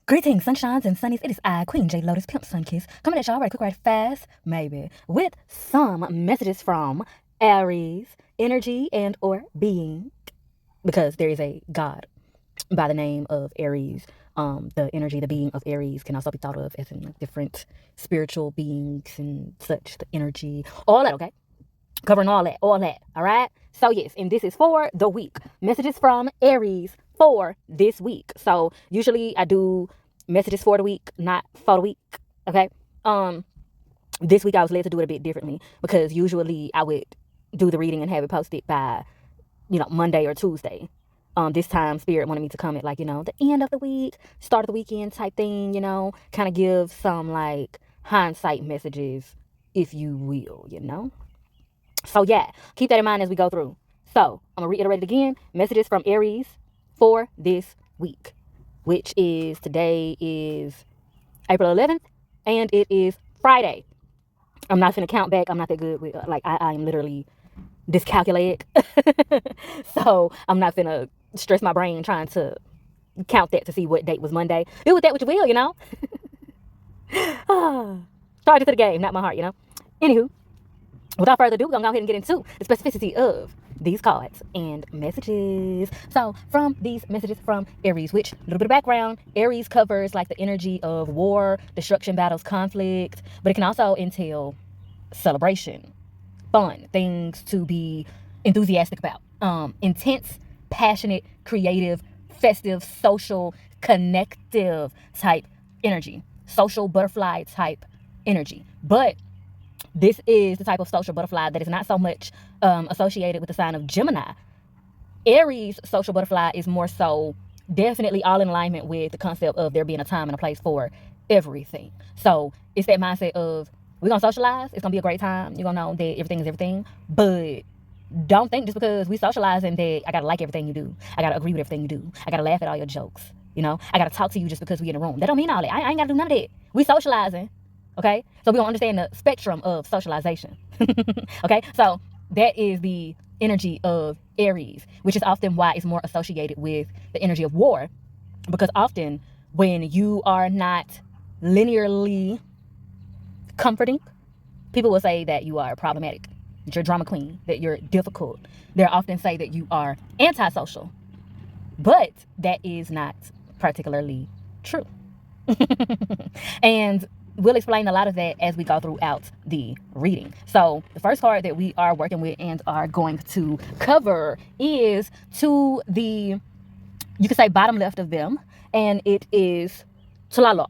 Greetings, sunshines and sunnies. It is I, Queen J Lotus, Pimp Sunkiss, coming at y'all right quick, right fast, maybe, with some messages from Aries, energy and or being, because there is a god by the name of Aries. The energy, the being of Aries can also be thought of as in like different spiritual beings and such, the energy, all that, okay? Covering all that, all right? So yes, and this is for the week. Messages from Aries for this week. So usually I do messages for the week, not for the week, okay? This week I was led to do it a bit differently because usually I would do the reading and have it posted by, Monday or Tuesday. This time Spirit wanted me to come at the end of the week, start of the weekend type thing, kind of give some like hindsight messages, if you will. So yeah, keep that in mind as we go through. So I'm gonna reiterate it again. Messages from Aries for this week, which is today is April 11th, and it is Friday. I'm not gonna count back. I'm not that good with I am literally dyscalculated, so I'm not gonna stress my brain trying to count that to see what date was Monday. Do with that what you will, Charge it to the game, not my heart, Anywho. Without further ado, we're going to go ahead and get into the specificity of these cards and messages. So from these messages from Aries, which, a little bit of background, Aries covers like the energy of war, destruction, battles, conflict, but it can also entail celebration, fun, things to be enthusiastic about, intense, passionate, creative, festive, social, connective type energy, social butterfly type energy. But this is the type of social butterfly that is not so much associated with the sign of Gemini. Aries social butterfly is more so definitely all in alignment with the concept of there being a time and a place for everything. So it's that mindset of we're going to socialize. It's going to be a great time. You're going to know that everything is everything. But don't think just because we socialize and that I got to like everything you do. I got to agree with everything you do. I got to laugh at all your jokes. I got to talk to you just because we in a room. That don't mean all that. I ain't got to do none of that. We socializing. Okay, so we don't understand the spectrum of socialization. Okay, so that is the energy of Aries, which is often why it's more associated with the energy of war, because often when you are not linearly comforting, people will say that you are problematic, that you're a drama queen, that you're difficult. They'll often say that you are antisocial, but that is not particularly true. And we'll explain a lot of that as we go throughout the reading. So the first card that we are working with and are going to cover is to the, you could say bottom left of them, and it is Tlaloc.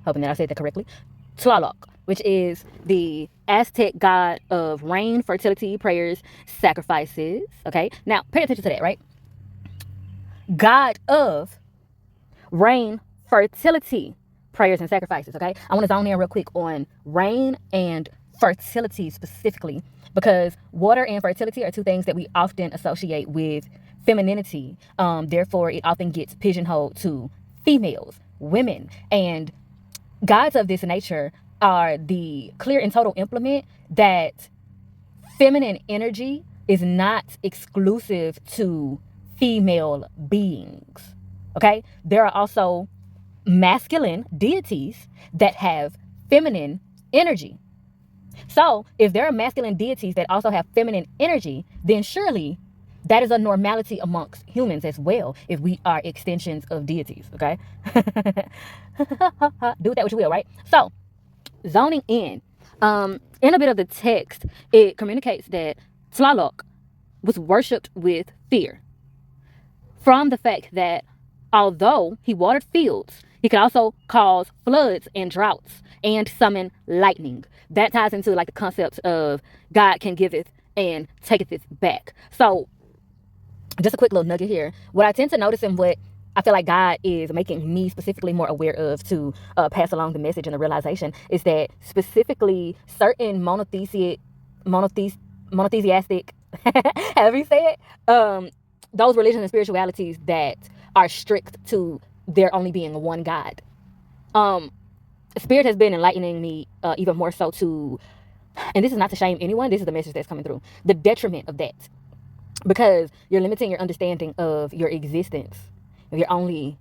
Hoping that I said that correctly. Tlaloc, which is the Aztec god of rain, fertility, prayers, sacrifices. Okay, now pay attention to that, right? God of rain, fertility, prayers, and sacrifices. Okay, I want to zone in real quick on rain and fertility specifically, because water and fertility are two things that we often associate with femininity. Therefore it often gets pigeonholed to females, women, and gods of this nature are the clear and total implement that feminine energy is not exclusive to female beings. Okay, there are also masculine deities that have feminine energy. So if there are masculine deities that also have feminine energy, then surely that is a normality amongst humans as well, if we are extensions of deities. Okay. Do with that what you will, right? So zoning in a bit of the text, it communicates that Tlaloc was worshipped with fear from the fact that although he watered fields, he could also cause floods and droughts and summon lightning. That ties into like the concept of God can giveth and taketh it back. So just a quick little nugget here. What I tend to notice and what I feel like God is making me specifically more aware of to pass along the message and the realization is that specifically certain monotheistic, however you say it, those religions and spiritualities that are strict to there only being one God. Spirit has been enlightening me even more so to, and this is not to shame anyone, this is the message that's coming through, the detriment of that. Because you're limiting your understanding of your existence. If you're only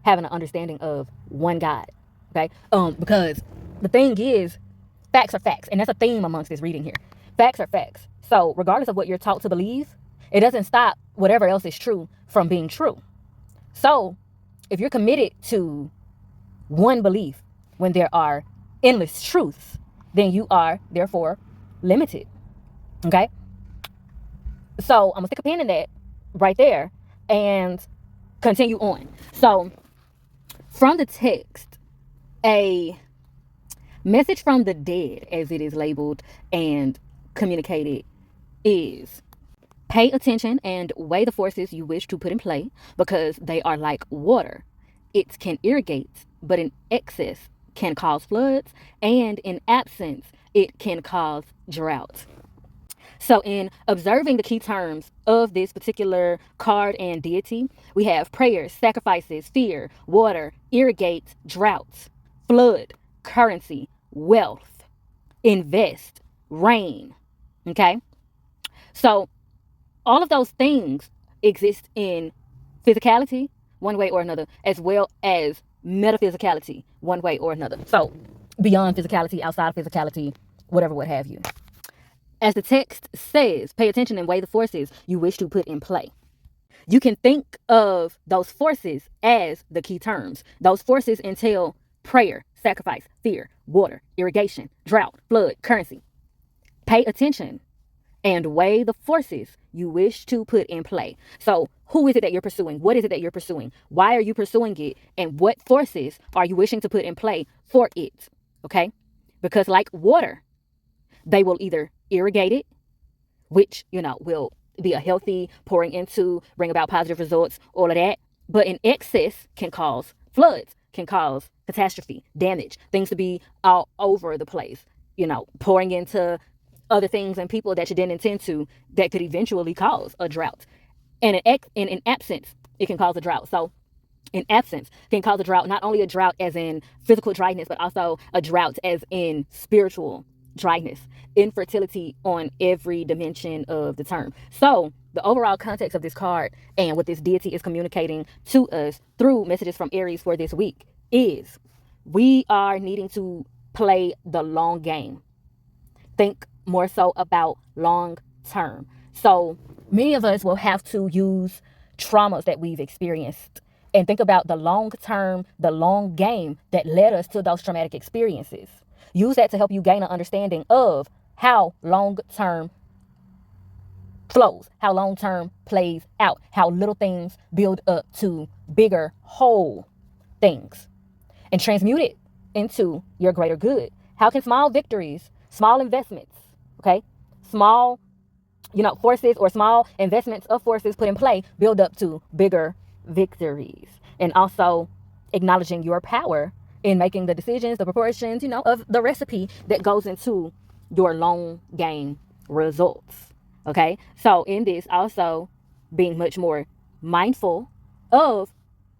having an understanding of one God. Okay? Because the thing is, facts are facts, and that's a theme amongst this reading here. Facts are facts. So regardless of what you're taught to believe, it doesn't stop whatever else is true from being true. So if you're committed to one belief when there are endless truths, then you are therefore limited. Okay? So I'm gonna stick a pin in that right there and continue on. So from the text, a message from the dead, as it is labeled and communicated, is pay attention and weigh the forces you wish to put in play, because they are like water. It can irrigate, but in excess can cause floods, and in absence, it can cause drought. So in observing the key terms of this particular card and deity, we have prayers, sacrifices, fear, water, irrigate, droughts, flood, currency, wealth, invest, rain. Okay? So all of those things exist in physicality, one way or another, as well as metaphysicality, one way or another. So beyond physicality, outside of physicality, whatever, what have you. As the text says, pay attention and weigh the forces you wish to put in play. You can think of those forces as the key terms. Those forces entail prayer, sacrifice, fear, water, irrigation, drought, flood, currency. Pay attention and weigh the forces you wish to put in play. So who is it that you're pursuing? What is it that you're pursuing? Why are you pursuing it? And what forces are you wishing to put in play for it? Okay? Because like water, they will either irrigate it, which, will be a healthy pouring into, bring about positive results, all of that. But in excess can cause floods, can cause catastrophe, damage, things to be all over the place, pouring into other things and people that you didn't intend to, that could eventually cause a drought. And in absence, it can cause a drought. So in absence can cause a drought, not only a drought as in physical dryness, but also a drought as in spiritual dryness, infertility on every dimension of the term. So the overall context of this card and what this deity is communicating to us through messages from Aries for this week is we are needing to play the long game. Think more so about long term. So many of us will have to use traumas that we've experienced and think about the long term, the long game that led us to those traumatic experiences. Use that to help you gain an understanding of how long term flows, how long term plays out, how little things build up to bigger whole things, and transmute it into your greater good. How can small victories, small investments, okay, small forces or small investments of forces put in play build up to bigger victories? And also acknowledging your power in making the decisions, the proportions, of the recipe that goes into your long game results. Okay? So in this, also being much more mindful of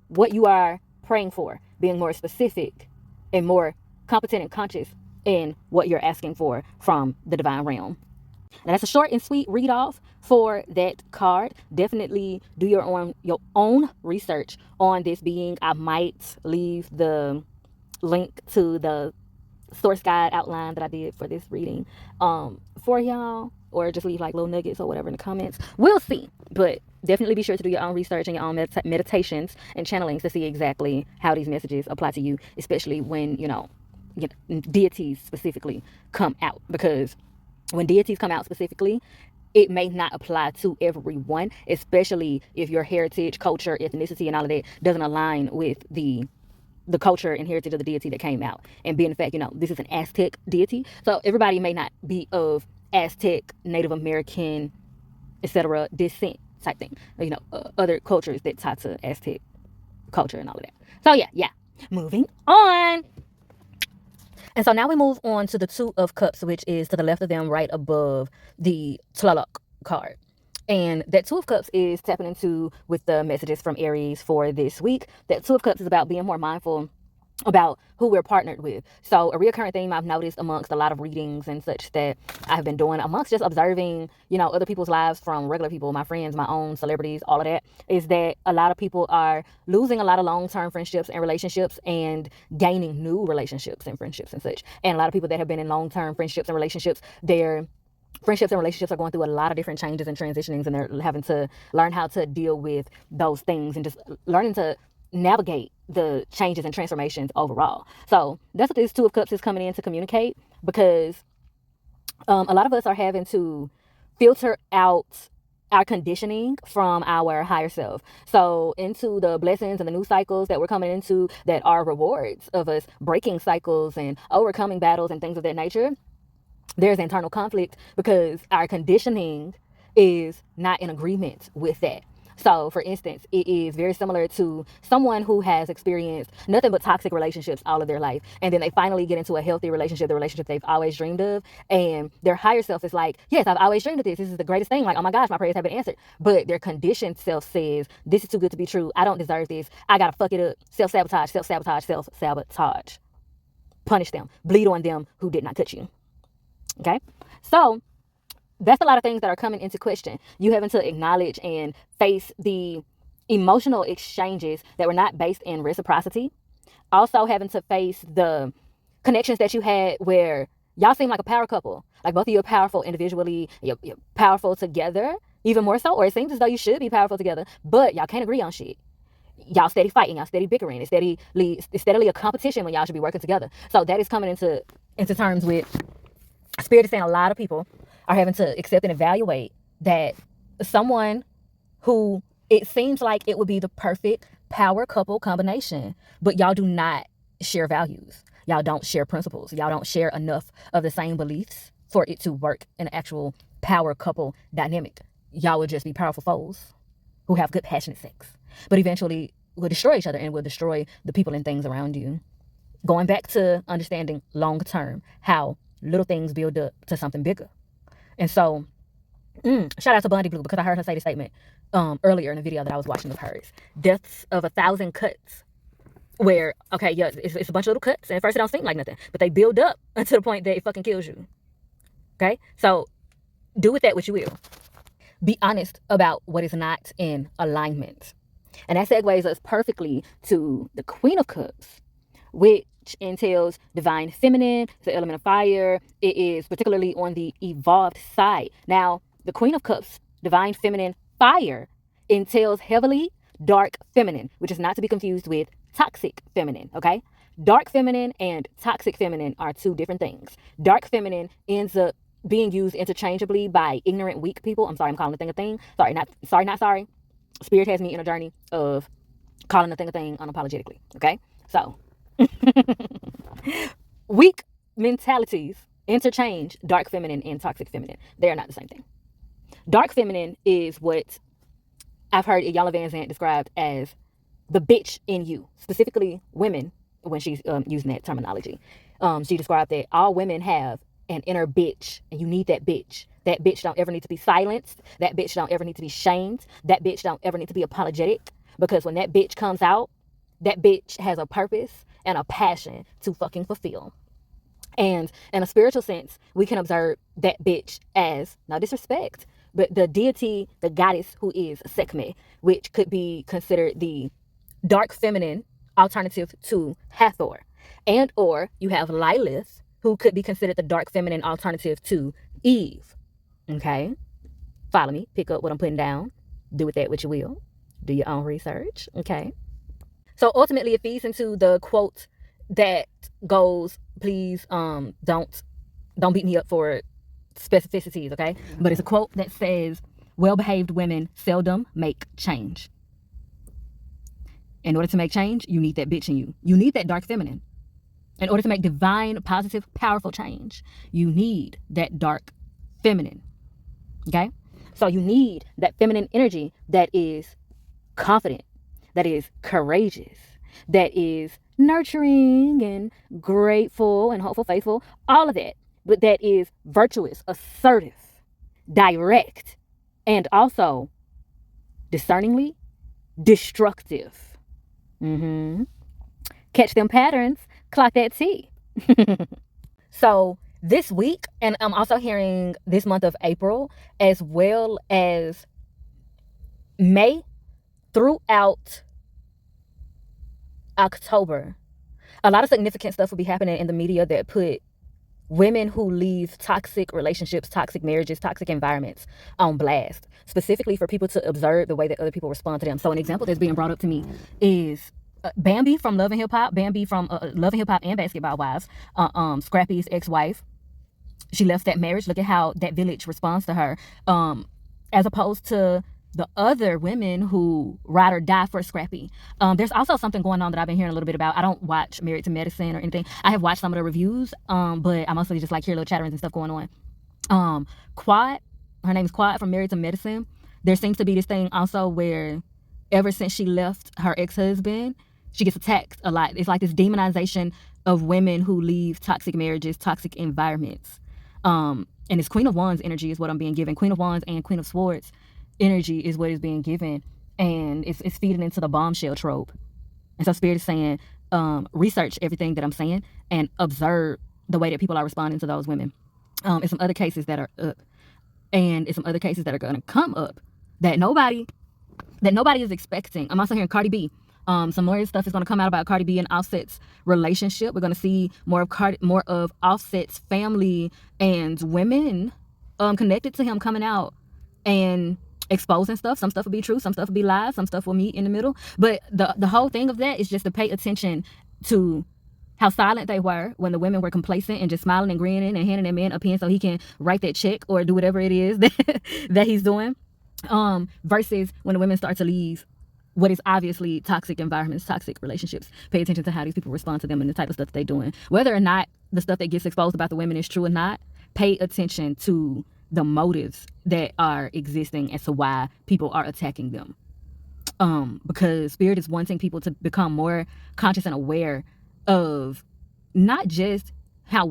what you are praying for, being more specific and more competent and conscious in what you're asking for from the divine realm. Now that's a short and sweet read off for that card. Definitely do your own research on this being. I might leave the link to the source guide outline that I did for this reading for y'all, or just leave like little nuggets or whatever in the comments. We'll see, but definitely be sure to do your own research and your own meditations and channelings to see exactly how these messages apply to you, especially when deities specifically come out, because when deities come out specifically, it may not apply to everyone, especially if your heritage, culture, ethnicity, and all of that doesn't align with the culture and heritage of the deity that came out. And being the fact, this is an Aztec deity, so everybody may not be of Aztec, Native American, etc. descent type thing. Other cultures that tie to Aztec culture and all of that. So yeah. Moving on. And so now we move on to the Two of Cups, which is to the left of them, right above the Tlaloc card. And that Two of Cups is tapping into with the messages from Aries for this week. That Two of Cups is about being more mindful about who we're partnered with. So a recurrent theme I've noticed amongst a lot of readings and such that I've been doing, amongst just observing, other people's lives, from regular people, my friends, my own celebrities, all of that, is that a lot of people are losing a lot of long-term friendships and relationships and gaining new relationships and friendships and such. And a lot of people that have been in long-term friendships and relationships, their friendships and relationships are going through a lot of different changes and transitionings, and they're having to learn how to deal with those things and just learning to navigate the changes and transformations overall. So that's what this Two of Cups is coming in to communicate, because a lot of us are having to filter out our conditioning from our higher self. So into the blessings and the new cycles that we're coming into that are rewards of us breaking cycles and overcoming battles and things of that nature, there's internal conflict because our conditioning is not in agreement with that. So, for instance, it is very similar to someone who has experienced nothing but toxic relationships all of their life. And then they finally get into a healthy relationship, the relationship they've always dreamed of. And their higher self is like, yes, I've always dreamed of this. This is the greatest thing. Like, oh my gosh, my prayers have been answered. But their conditioned self says, this is too good to be true. I don't deserve this. I got to fuck it up. Self-sabotage, self-sabotage, self-sabotage. Punish them. Bleed on them who did not cut you. Okay? So, that's a lot of things that are coming into question. You having to acknowledge and face the emotional exchanges that were not based in reciprocity. Also having to face the connections that you had where y'all seem like a power couple. Like both of you are powerful individually, you're powerful together, even more so. Or it seems as though you should be powerful together, but y'all can't agree on shit. Y'all steady fighting, y'all steady bickering. It's steadily a competition when y'all should be working together. So that is coming into terms with Spirit is saying a lot of people are having to accept and evaluate that someone who it seems like it would be the perfect power couple combination, but y'all do not share values. Y'all don't share principles. Y'all don't share enough of the same beliefs for it to work in an actual power couple dynamic. Y'all would just be powerful foes who have good passionate sex, but eventually will destroy each other and will destroy the people and things around you. Going back to understanding long term how little things build up to something bigger. And so, shout out to Bundy Blue, because I heard her say the statement earlier in the video that I was watching of hers. Deaths of 1,000 cuts. Where, okay, yeah, it's a bunch of little cuts. And at first it don't seem like nothing. But they build up to the point that it fucking kills you. Okay? So, do with that what you will. Be honest about what is not in alignment. And that segues us perfectly to the Queen of Cups, which entails divine feminine, the element of fire. It is particularly on the evolved side. Now, the Queen of Cups, divine feminine fire, entails heavily dark feminine, which is not to be confused with toxic feminine, okay? Dark feminine and toxic feminine are two different things. Dark feminine ends up being used interchangeably by ignorant, weak people. I'm sorry, I'm calling the thing a thing. Sorry, not sorry. Spirit has me in a journey of calling the thing a thing unapologetically, okay? So, weak mentalities interchange dark feminine and toxic feminine. They are not the same thing. Dark feminine is what I've heard Iyanla Vanzant described as the bitch in you, specifically women, when she's using that terminology. She described that all women have an inner bitch, and you need that bitch. That bitch don't ever need to be silenced. That bitch don't ever need to be shamed. That bitch don't ever need to be apologetic, because when that bitch comes out, that bitch has a purpose and a passion to fucking fulfill. And in a spiritual sense, we can observe that bitch as, no disrespect, but the deity, the goddess who is Sekhmet, which could be considered the dark feminine alternative to Hathor. And or you have Lilith, who could be considered the dark feminine alternative to Eve. Okay? Follow me. Pick up what I'm putting down. Do with that what you will. Do your own research. Okay? So ultimately it feeds into the quote that goes, please don't beat me up for specificities, okay? But it's a quote that says, well-behaved women seldom make change. In order to make change, you need that bitch in you. You need that dark feminine. In order to make divine, positive, powerful change, you need that dark feminine. Okay? So you need that feminine energy that is confident, that is courageous, that is nurturing and grateful and hopeful, faithful, all of that. But that is virtuous, assertive, direct, and also discerningly destructive. Can Catch them patterns, clock that T. So this week, and I'm also hearing this month of April, as well as May throughout October, a lot of significant stuff will be happening in the media that put women who leave toxic relationships, toxic marriages, toxic environments on blast, specifically for people to observe the way that other people respond to them. So an example that's being brought up to me is Bambi from Love and Hip Hop, Bambi from Love and Hip Hop and Basketball Wives, Scrappy's ex-wife. She left that marriage. Look at how that village responds to her, as opposed to the other women who ride or die for Scrappy. There's also something going on that I've been hearing a little bit about. I don't watch Married to Medicine or anything. I have watched some of the reviews, but I mostly just like hear little chatterings and stuff going on. Quad, her name is Quad from Married to Medicine. There seems to be this thing also where ever since she left her ex-husband, she gets attacked a lot. It's like this demonization of women who leave toxic marriages, toxic environments. And it's Queen of Wands energy is what I'm being given. Queen of Wands and Queen of Swords energy is what is being given. And it's feeding into the bombshell trope. And so Spirit is saying, research everything that I'm saying and observe the way that people are responding to those women. And some other cases that are up. And it's some other cases that are going to come up that nobody is expecting. I'm also hearing Cardi B. Some more stuff is going to come out about Cardi B and Offset's relationship. We're going to see more of Offset's family and women connected to him coming out and exposing stuff. Some stuff will be true, some stuff will be lies, some stuff will meet in the middle. But the whole thing of that is just to pay attention to how silent they were when the women were complacent and just smiling and grinning and handing that man a pen so he can write that check or do whatever it is that he's doing. Versus when the women start to leave what is obviously toxic environments, toxic relationships. Pay attention to how these people respond to them and the type of stuff that they're doing. Whether or not the stuff that gets exposed about the women is true or not, pay attention to the motives that are existing as to why people are attacking them. Because Spirit is wanting people to become more conscious and aware of not just how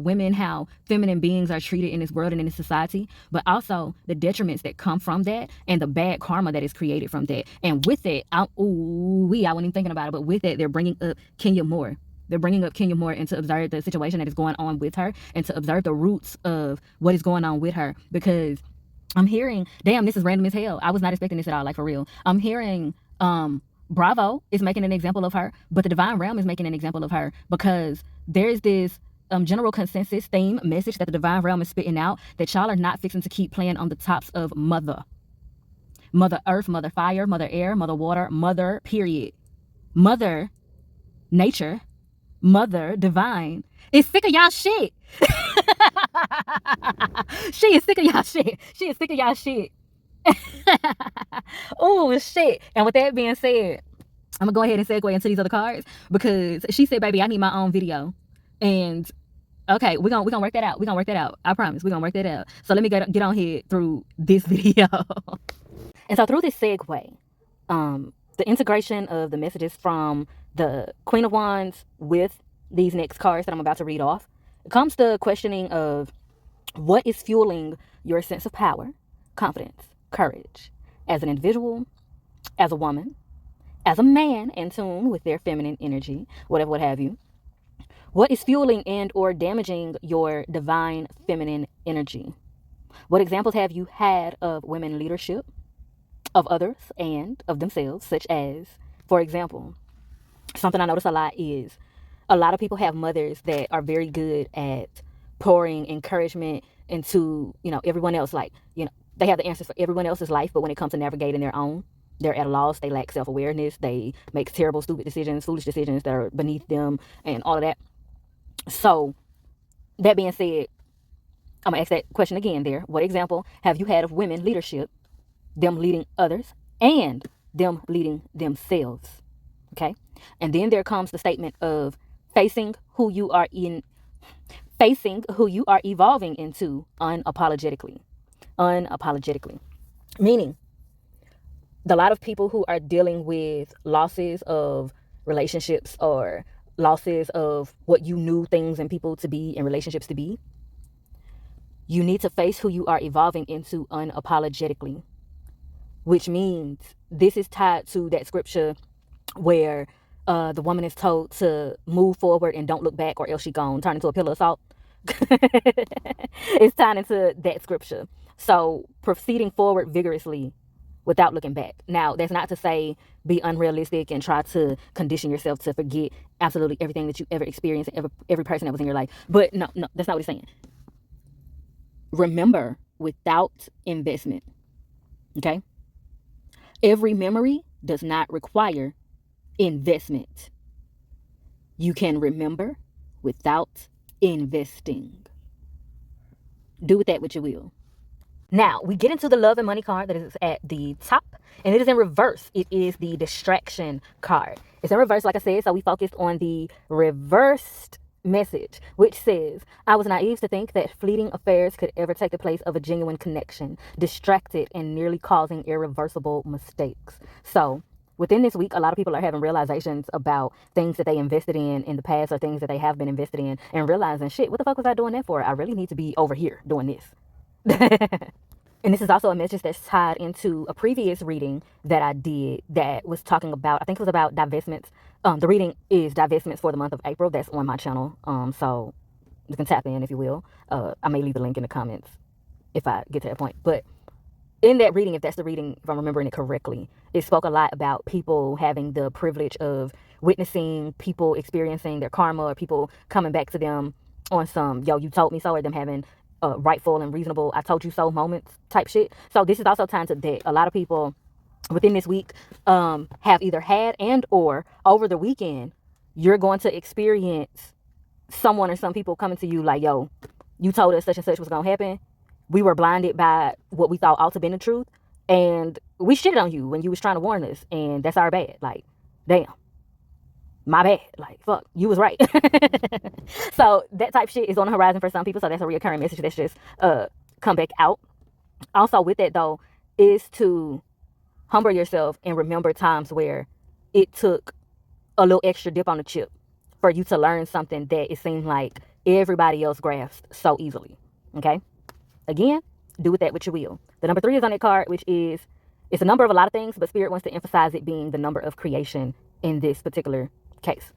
feminine beings are treated in this world and in this society, but also the detriments that come from that and the bad karma that is created from that. And with it, I wasn't even thinking about it, but with it, they're bringing up Kenya Moore. They're bringing up Kenya Moore and to observe the situation that is going on with her and to observe the roots of what is going on with her. Because I'm hearing, damn, this is random as hell. I was not expecting this at all, like for real. I'm hearing Bravo is making an example of her, but the Divine Realm is making an example of her because there's this general consensus theme message that the Divine Realm is spitting out that y'all are not fixing to keep playing on the tops of Mother Earth, Mother Fire, Mother Air, Mother Water, Mother period. Mother Nature, Mother Divine is sick of y'all shit. She is sick of y'all shit. She is sick of y'all shit. Oh shit. And with that being said, I'm gonna go ahead and segue into these other cards because she said, baby, I need my own video. And okay, we're gonna work that out. We're gonna work that out. I promise. We're gonna work that out. So let me get on here through this video. And so through this segue, the integration of the messages from the Queen of Wands with these next cards that I'm about to read off, it comes to questioning of what is fueling your sense of power, confidence, courage as an individual, as a woman, as a man in tune with their feminine energy, whatever, what have you. What is fueling and or damaging your divine feminine energy? What examples have you had of women leadership, of others, and of themselves, such as, for example, something I notice a lot is a lot of people have mothers that are very good at pouring encouragement into, everyone else. Like, they have the answers for everyone else's life, but when it comes to navigating their own, they're at a loss. They lack self-awareness. They make terrible, stupid decisions, foolish decisions that are beneath them and all of that. So that being said, I'm going to ask that question again there. What example have you had of women leadership, them leading others, and them leading themselves? Okay. And then there comes the statement of facing who you are evolving into unapologetically. Meaning, a lot of people who are dealing with losses of relationships or losses of what you knew things and people to be and relationships to be, you need to face who you are evolving into unapologetically, which means this is tied to that scripture where the woman is told to move forward and don't look back, or else she gonna turn into a pillar of salt. It's tied into that scripture. So proceeding forward vigorously without looking back. Now, that's not to say be unrealistic and try to condition yourself to forget absolutely everything that you ever experienced, every person that was in your life. But no, that's not what he's saying. Remember without investment. Okay? Every memory does not require investment. You can remember without investing. Do with that what you will. Now, we get into the love and money card that is at the top, and it is in reverse. It is the distraction card. It's in reverse, like I said, so we focused on the reversed message, which says, I was naive to think that fleeting affairs could ever take the place of a genuine connection, distracted and nearly causing irreversible mistakes. So within this week, a lot of people are having realizations about things that they invested in the past, or things that they have been invested in, and realizing, shit, what the fuck was I doing that for? I really need to be over here doing this. And this is also a message that's tied into a previous reading that I did that was talking about, I think it was about divestments. The reading is divestments for the month of April. That's on my channel. So you can tap in if you will. I may leave the link in the comments if I get to that point. But in that reading, if that's the reading, if I'm remembering it correctly, it spoke a lot about people having the privilege of witnessing people experiencing their karma, or people coming back to them on some, yo, you told me so, or them having rightful and reasonable I told you so moments type shit. So this is also tied to that. A lot of people within this week have either had and or over the weekend, you're going to experience someone or some people coming to you like, yo, you told us such and such was gonna happen. We were blinded by what we thought ought to have been the truth, and we shitted on you when you was trying to warn us, and that's our bad. Like, damn, my bad. Like, fuck, you was right. So that type shit is on the horizon for some people. So that's a reoccurring message that's just come back out. Also with that though, is to humble yourself and remember times where it took a little extra dip on the chip for you to learn something that it seemed like everybody else grasped so easily. Okay? Again, do with that what you will. The number 3 is on that card, which is, it's a number of a lot of things, but Spirit wants to emphasize it being the number of creation in this particular case.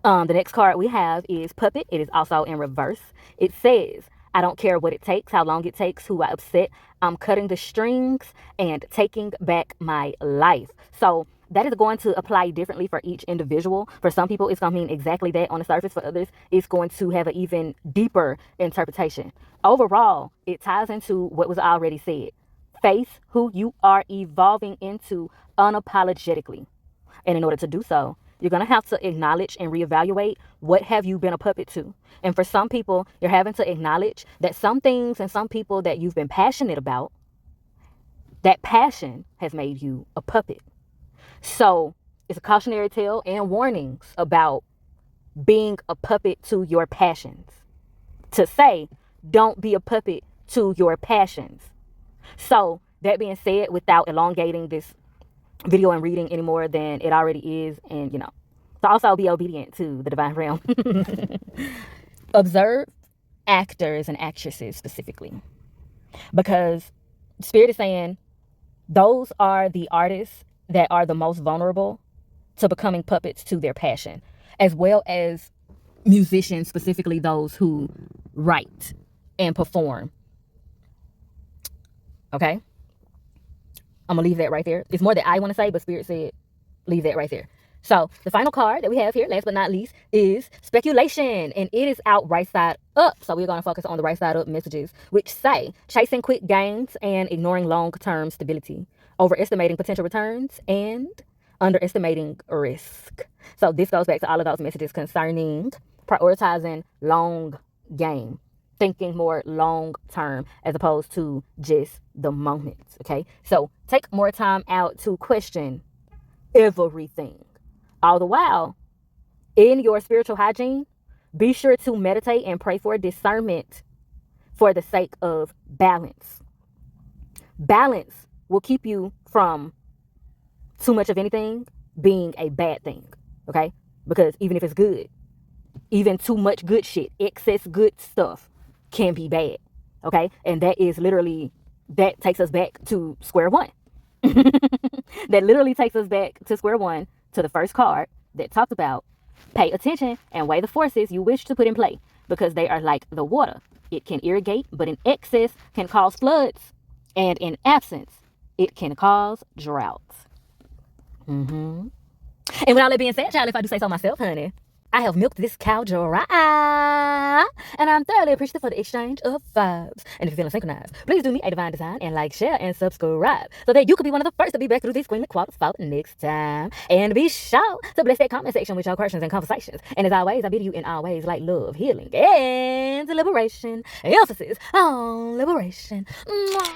The next card we have is Puppet. It is also in reverse. It says, I don't care what it takes, how long it takes, who I upset. I'm cutting the strings and taking back my life. So that is going to apply differently for each individual. For some people, it's going to mean exactly that on the surface. For others, it's going to have an even deeper interpretation. Overall, it ties into what was already said. Face who you are evolving into unapologetically. And in order to do so, you're going to have to acknowledge and reevaluate what have you been a puppet to. And for some people, you're having to acknowledge that some things and some people that you've been passionate about, that passion has made you a puppet. So it's a cautionary tale and warnings about being a puppet to your passions. To say, don't be a puppet to your passions. So that being said, without elongating this video and reading any more than it already is, and to also be obedient to the divine realm. Observe actors and actresses specifically, because Spirit is saying those are the artists that are the most vulnerable to becoming puppets to their passion, as well as musicians, specifically those who write and perform. Okay, I'm gonna leave that right there. It's more that I want to say, but Spirit said leave that right there. So the final card that we have here, last but not least, is speculation, and it is out right side up. So we're going to focus on the right side up messages, which say chasing quick gains and ignoring long-term stability, overestimating potential returns, and underestimating risk. So this goes back to all of those messages concerning prioritizing long game, thinking more long term as opposed to just the moment. Okay, so take more time out to question everything. All the while, in your spiritual hygiene, be sure to meditate and pray for discernment for the sake of balance. Balance will keep you from too much of anything being a bad thing. Okay, because even if it's good, even too much good shit, excess good stuff can be bad. Okay, and that is literally, that takes us back to square one. That literally takes us back to square one, to the first card, that talks about pay attention and weigh the forces you wish to put in play because they are like the water. It can irrigate, but in excess can cause floods. And in absence, it can cause droughts. And with all that being said, child, if I do say so myself, honey, I have milked this cow dry, and I'm thoroughly appreciative for the exchange of vibes. And if you're feeling synchronized, please do me a divine design and like, share, and subscribe so that you could be one of the first to be back through these queenly qualities fault next time. And be sure to bless that comment section with your questions and conversations. And as always, I bid you in all ways like love, healing, and liberation. Emphasis on liberation. Mwah.